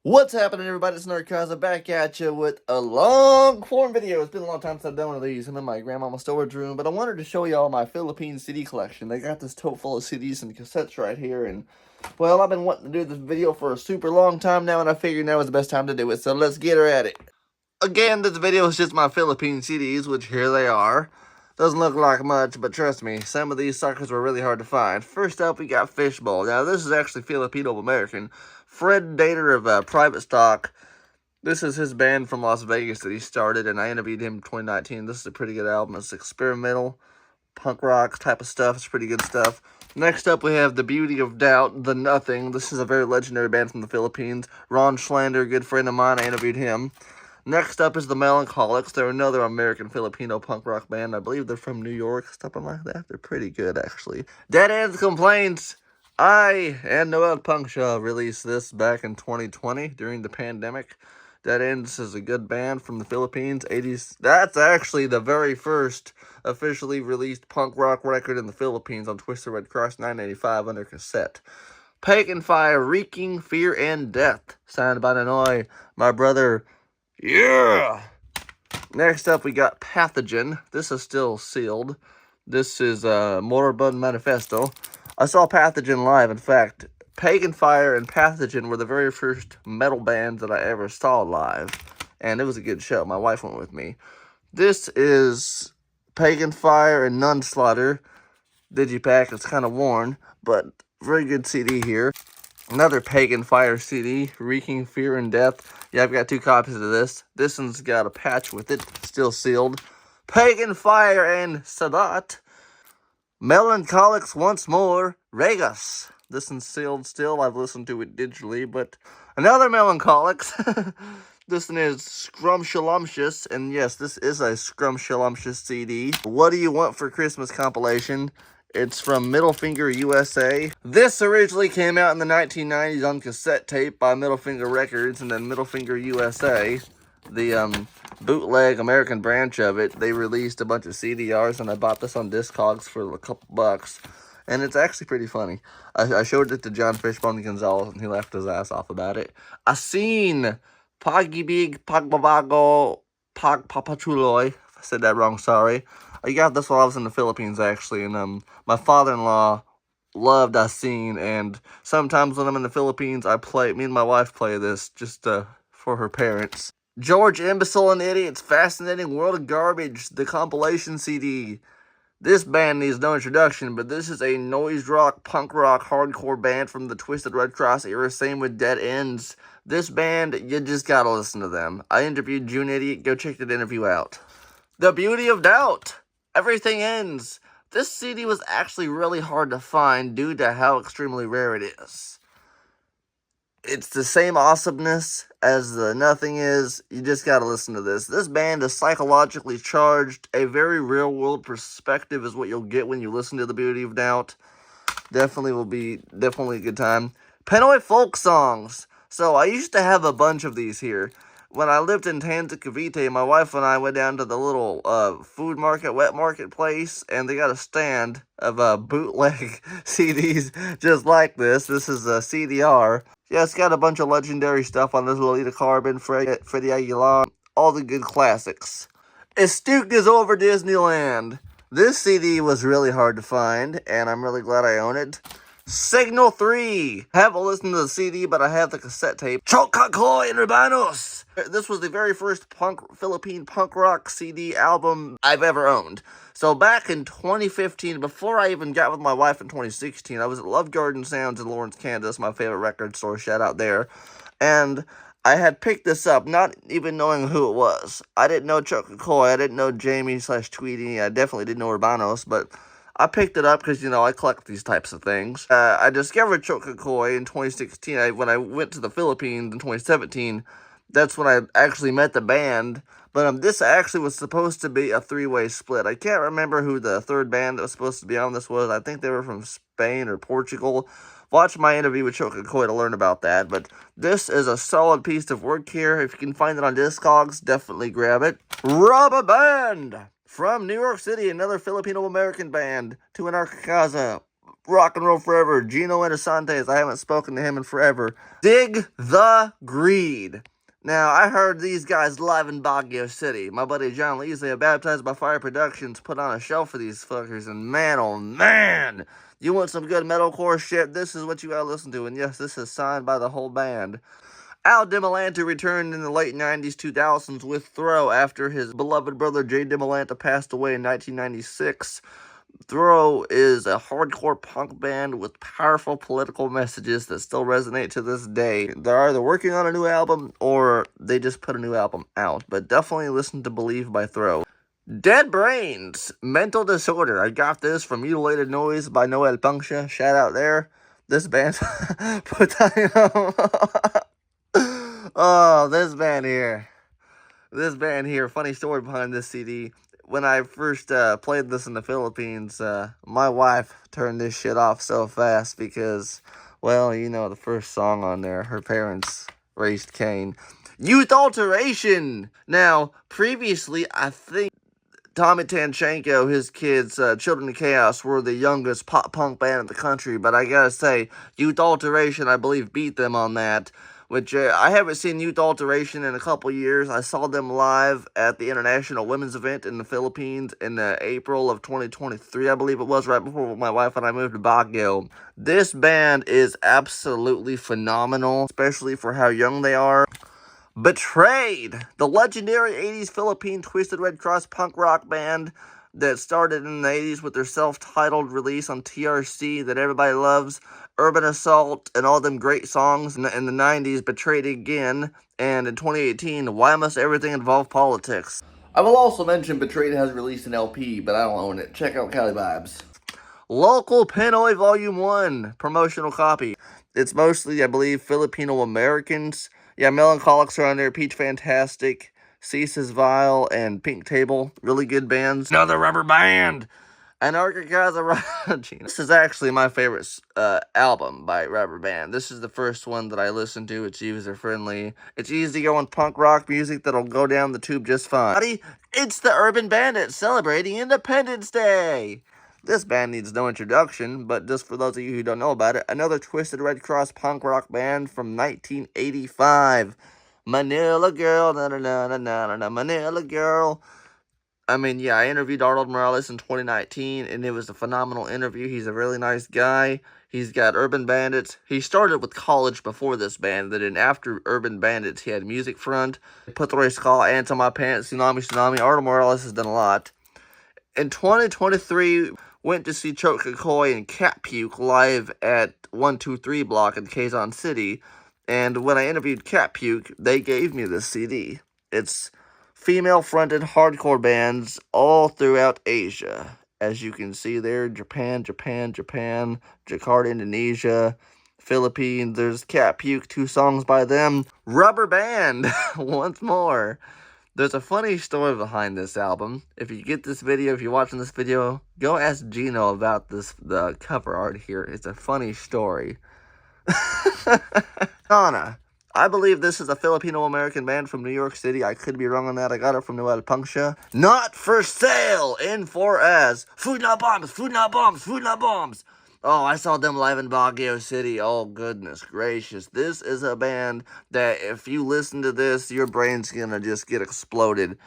What's happening, everybody? It's Anarka back at you with a long form video. It's been a long time since I've done one of these. I'm in my grandmama's storage room, but I wanted to show y'all my Philippine CD collection. They got this tote full of CDs and cassettes right here, and well, I've been wanting to do this video for a super long time now, and I figured now is the best time to do it, so let's get her at it. Again, this video is just my Philippine CDs, which here they are. Doesn't look like much, but trust me, some of these suckers were really hard to find. First up, we got Fishbowl. Now, this is actually Filipino-American. Fred Dater of Private Stock. This is his band from Las Vegas that he started, and I interviewed him in 2019. This is a pretty good album. It's experimental, punk rock type of stuff. It's pretty good stuff. Next up, we have The Beauty of Doubt, The Nothing. This is a very legendary band from the Philippines. Ron Schlander, a good friend of mine, I interviewed him. Next up is the Melancholics. They're another American-Filipino punk rock band. I believe they're from New York, something like that. They're pretty good, actually. Dead Ends Complaints. I and Noel Punkshaw released this back in 2020 during the pandemic. Dead Ends is a good band from the Philippines, 80s. That's actually the very first officially released punk rock record in the Philippines on Twisted Red Cross 985 under cassette. Pagan Fire, Reeking Fear and Death, signed by Nanoy, my brother. Yeah! Next up, we got Pathogen. This is still sealed. This is Moribund Manifesto. I saw Pathogen live. In fact, Pagan Fire and Pathogen were the very first metal bands that I ever saw live. And it was a good show. My wife went with me. This is Pagan Fire and Nunslaughter Digipack. It's kind of worn, but very good CD here. Another Pagan Fire CD, Reeking Fear and Death. Yeah, I've got 2 copies of this. This one's got a patch with it, still sealed. Pagan Fire and Sadat. Melancholics once more, Regas. This one's sealed still. I've listened to it digitally, but another Melancholics. This one is Scrumptious, and yes, this is a Scrumptious CD. What Do You Want for Christmas compilation. It's from Middle Finger USA. This originally came out in the 1990s on cassette tape by Middle Finger Records, and then Middle Finger USA, the bootleg American branch of it, they released a bunch of CDRs, and I bought this on Discogs for a couple bucks. And it's actually pretty funny. I showed it to John Fishbone Gonzalez, and he laughed his ass off about it. I seen Pag-ibig, Pagbabago, Pagpapachuloy. If I said that wrong, sorry. I got this while I was in the Philippines, actually, and my father-in-law loved I Seen, and sometimes when I'm in the Philippines, me and my wife play this just for her parents. George Imbecile and Idiot's Fascinating World of Garbage, the compilation CD. This band needs no introduction, but this is a noise rock, punk rock, hardcore band from the Twisted Red Cross era, same with Dead Ends. This band, you just gotta listen to them. I interviewed June Idiot, go check that interview out. The Beauty of Doubt, Everything Ends. This CD was actually really hard to find due to how extremely rare it is. It's the same awesomeness as the Nothing is. You just gotta listen to this. This band is psychologically charged. A very real-world perspective is what you'll get when you listen to The Beauty of Doubt. Definitely a good time. Pinoy folk songs. So I used to have a bunch of these here. When I lived in Tanza Cavite, my wife and I went down to the little food market, wet market place, and they got a stand of bootleg CDs just like this. This is a CDR. Yeah, it's got a bunch of legendary stuff on this. Lolita Carbon, Freddie Aguilar, all the good classics. Astute is Over Disneyland. This CD was really hard to find, and I'm really glad I own it. Signal 3. I haven't listened to the CD, but I have the cassette tape. Chocacoy and Urbanos. This was the very first Philippine punk rock CD album I've ever owned. So back in 2015, before I even got with my wife in 2016, I was at Love Garden Sounds in Lawrence, Kansas, my favorite record store, shout out there. And I had picked this up, not even knowing who it was. I didn't know Chocacoy, I didn't know Jamie/Tweety, I definitely didn't know Urbanos, but I picked it up because, I collect these types of things. I discovered Chocacoy in 2016. When I went to the Philippines in 2017, that's when I actually met the band. But this actually was supposed to be a 3-way split. I can't remember who the third band that was supposed to be on this was. I think they were from Spain or Portugal. Watch my interview with Chocacoy to learn about that. But this is a solid piece of work here. If you can find it on Discogs, definitely grab it. Rubber Band! From New York City, another Filipino-American band, to Anarka, Akaza. rock and roll forever. Gino Inasantes, I haven't spoken to him in forever. Dig the Greed. Now, I heard these guys live in Baguio City. My buddy John Leasley of Baptized by Fire Productions put on a show for these fuckers, and man, oh man, you want some good metalcore shit? This is what you gotta listen to, and yes, this is signed by the whole band. Al DiMolanta returned in the late 90s, 2000s with Throw after his beloved brother Jay DiMolanta passed away in 1996. Throw is a hardcore punk band with powerful political messages that still resonate to this day. They're either working on a new album or they just put a new album out, but definitely listen to Believe by Throw. Dead Brains, Mental Disorder. I got this from Mutilated Noise by Noel Punctia. Shout out there. This band put oh, this band here. Funny story behind this CD. When I first played this in the Philippines, my wife turned this shit off so fast because, well, you know, the first song on there, her parents raised Cain. Youth Alteration! Now, previously, I think Tommy Tanchenko, his kids, Children of Chaos, were the youngest pop-punk band in the country, but I gotta say, Youth Alteration, I believe, beat them on that. Which, I haven't seen Youth Alteration in a couple years. I saw them live at the International Women's Event in the Philippines in April of 2023, I believe it was, right before my wife and I moved to Baguio. This band is absolutely phenomenal, especially for how young they are. Betrayed, the legendary 80s Philippine Twisted Red Cross punk rock band that started in the 80s with their self-titled release on TRC that everybody loves, Urban Assault, and all them great songs. In the 90s, Betrayed Again, and in 2018, Why Must Everything Involve Politics? I will also mention Betrayed has released an LP, but I don't own it. Check out Cali Vibes. Local Pinoy Volume 1, promotional copy. It's mostly, I believe, Filipino Americans. Yeah, Melancholics are on there, Peach Fantastic, Ceases Vile, and Pink Table. Really good bands. Another rubber band! Anarka, Akaza. This is actually my favorite album by Rubber Band. This is the first one that I listened to. It's user-friendly. It's easy going punk rock music that'll go down the tube just fine. It's the Urban Bandits celebrating Independence Day! This band needs no introduction, but just for those of you who don't know about it, another Twisted Red Cross punk rock band from 1985. Manila Girl, na-na-na-na-na-na, Manila Girl. I mean, yeah, I interviewed Arnold Morales in 2019, and it was a phenomenal interview. He's a really nice guy. He's got Urban Bandits. He started with college before this band, then after Urban Bandits, he had Music Front, Put the Race Call, Ants on My Pants, Tsunami. Arnold Morales has done a lot. In 2023, went to see Choke Kakoi and Cat Puke live at 123 Block in Quezon City. And when I interviewed Cat Puke, they gave me this CD. It's female-fronted hardcore bands all throughout Asia. As you can see there, Japan, Jakarta, Indonesia, Philippines. There's Cat Puke, 2 songs by them. Rubber Band, once more. There's a funny story behind this album. If you get this video, if you're watching this video, go ask Gino about the cover art here. It's a funny story. Anna. I believe this is a Filipino-American band from New York City. I could be wrong on that. I got it from Noel Punctia. Not for Sale, in for as Food Not Bombs, Food Not Bombs, Food Not Bombs. Oh, I saw them live in Baguio City. Oh, goodness gracious. This is a band that if you listen to this, your brain's gonna just get exploded.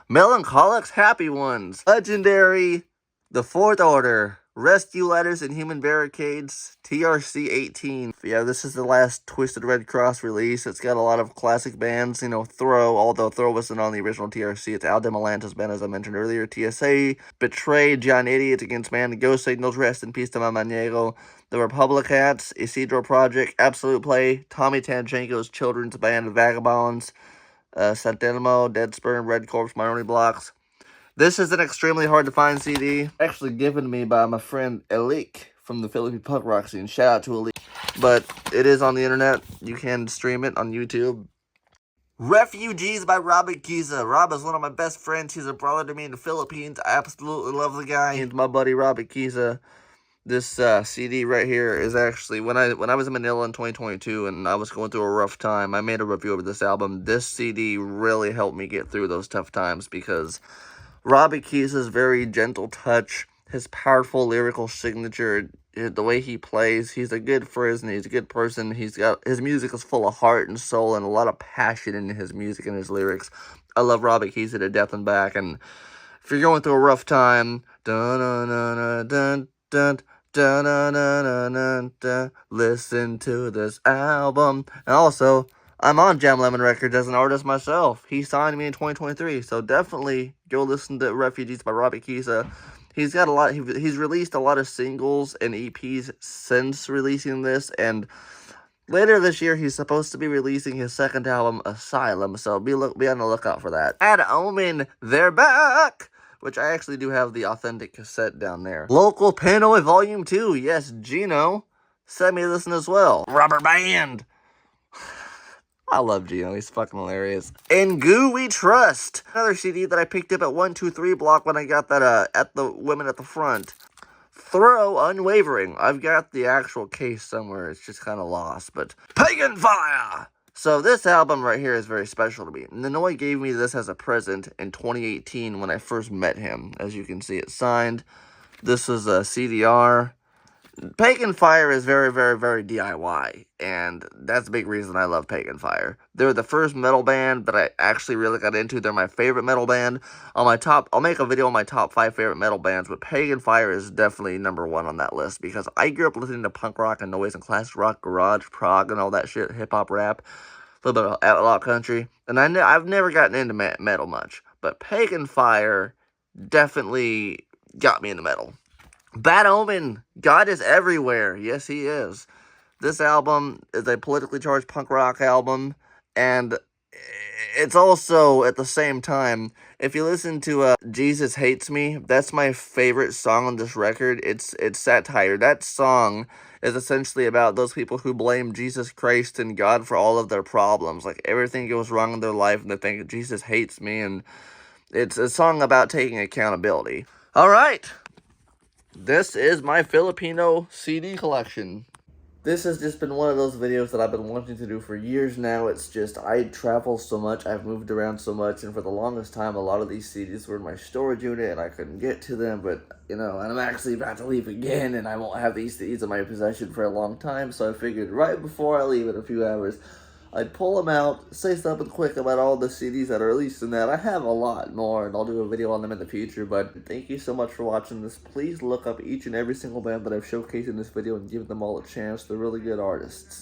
Melancholics, Happy Ones. Legendary, The Fourth Order. Rescue Letters and Human Barricades, TRC 18. Yeah, this is the last Twisted Red Cross release. It's got a lot of classic bands, you know, Throw, although Throw wasn't on the original TRC. It's Al DiMolanta's band, as I mentioned earlier. TSA, Betrayed, John Idiot, Against Man, Ghost Signals, Rest in Peace to Mama Niego, The Republicats, Isidro Project, Absolute Play, Tommy Tanchenko's children's band, Vagabonds, Santelmo, Dead Sperm, Red Corpse, Minority Blocks. This is an extremely hard to find CD, actually given to me by my friend Elik from the Philippine punk rock scene. Shout out to Elik. But it is on the internet. You can stream it on YouTube. Refugees by Rob Akaza. Rob is one of my best friends. He's a brother to me in the Philippines. I absolutely love the guy. He's my buddy Rob Akaza. This CD right here is actually, when I was in Manila in 2022 and I was going through a rough time, I made a review of this album. This CD really helped me get through those tough times because Rob Akaza's very gentle touch, his powerful lyrical signature, the way he plays. He's a good person. He's a good person. His music is full of heart and soul and a lot of passion in his music and his lyrics. I love Robbie Keys to death and back. And if you're going through a rough time, dun dun dun dun dun dun dun dun dun dun, listen to this album. And also, I'm on Jam Lemon Records as an artist myself. He signed me in 2023, so definitely go listen to Refugees by Robbie Keys. He's got a lot. He's released a lot of singles and EPs since releasing this, and later this year he's supposed to be releasing his second album, Asylum. So be on the lookout for that. Bad Omen, they're back, which I actually do have the authentic cassette down there. Local Panoy Volume 2. Yes, Gino sent me this one as well. Rubber Band. I love Gino, he's fucking hilarious. In Goo We Trust, another CD that I picked up at 123 Block when I got that at the Women at the Front. Throw Unwavering. I've got the actual case somewhere, it's just kind of lost, but Pagan Fire! So this album right here is very special to me. Nanoy gave me this as a present in 2018 when I first met him. As you can see, it's signed. This is a CDR. Pagan Fire is very, very, very DIY, and that's a big reason I love Pagan Fire. They're the first metal band that I actually really got into. They're my favorite metal band. I'll make a video on my top 5 favorite metal bands, but Pagan Fire is definitely number 1 on that list, because I grew up listening to punk rock and noise and classic rock, garage, prog, and all that shit, hip-hop, rap, a little bit of outlaw country, and I've never gotten into metal much, but Pagan Fire definitely got me into metal. Bad Omen, God is everywhere. Yes, he is. This album is a politically charged punk rock album, and it's also, at the same time, if you listen to Jesus Hates Me, that's my favorite song on this record. It's satire. That song is essentially about those people who blame Jesus Christ and God for all of their problems. Like, everything goes wrong in their life, and they think Jesus hates me, and it's a song about taking accountability. All right. This is my Filipino CD collection. This has just been one of those videos that I've been wanting to do for years now. It's just, I travel so much, I've moved around so much, and for the longest time, a lot of these CDs were in my storage unit, and I couldn't get to them, but, you know, and I'm actually about to leave again, and I won't have these CDs in my possession for a long time, so I figured right before I leave in a few hours, I'd pull them out, say something quick about all the CDs that are released in that. I have a lot more, and I'll do a video on them in the future, but thank you so much for watching this. Please look up each and every single band that I've showcased in this video and give them all a chance. They're really good artists.